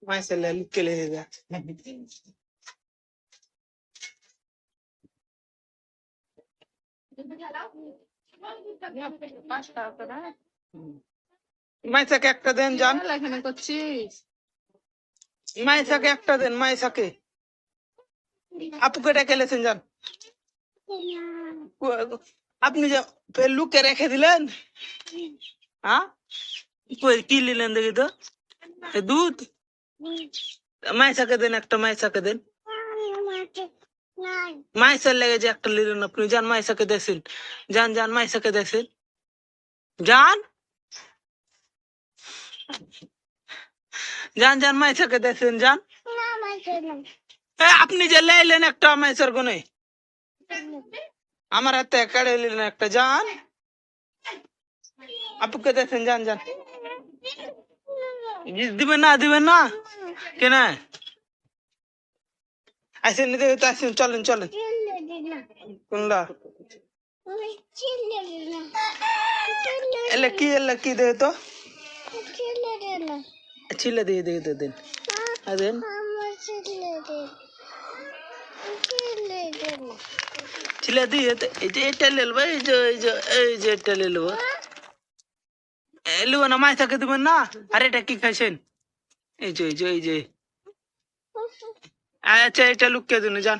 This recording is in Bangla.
মাইসেলে লুকেলে যা মাইসাকে একটা দেন যান এখানে করছিস মাইসাকে একটা দেন মাইসাকে আপুকে রেখে লেছেন যান আপনি যে লুকে রেখে দিলেন হ্যাঁ কি নিলেন দেখি তো দুধ মাইসাকে দেন একটা মাইসাকে দেন মাইসার লেগে যে একটা নিলেন আপনি যান মাইসাকে দেখছেন যান যান মাইসাকে দেখছেন যান যান যান মাইসাকে দেখছেন যান আপনি যে লাইলেন একটা মাইসার গুনে আমার হাতে কেড়ে নিলেন একটা যান আপুকে দেখছেন যান যান দিবেন না কেন আসেন নিতে আসেন চলেন চলেন কোনটা এলে কি দেবে তো ছিলে দিয়ে দেন দেন ছিলে দিয়ে এটা লেলবো এই যে এটা লেলবো এলুব না মাইসাকে দিবেন না আর এটা কি খাইছেন এই যে আচ্ছা এটা লুকিয়ে দিন যান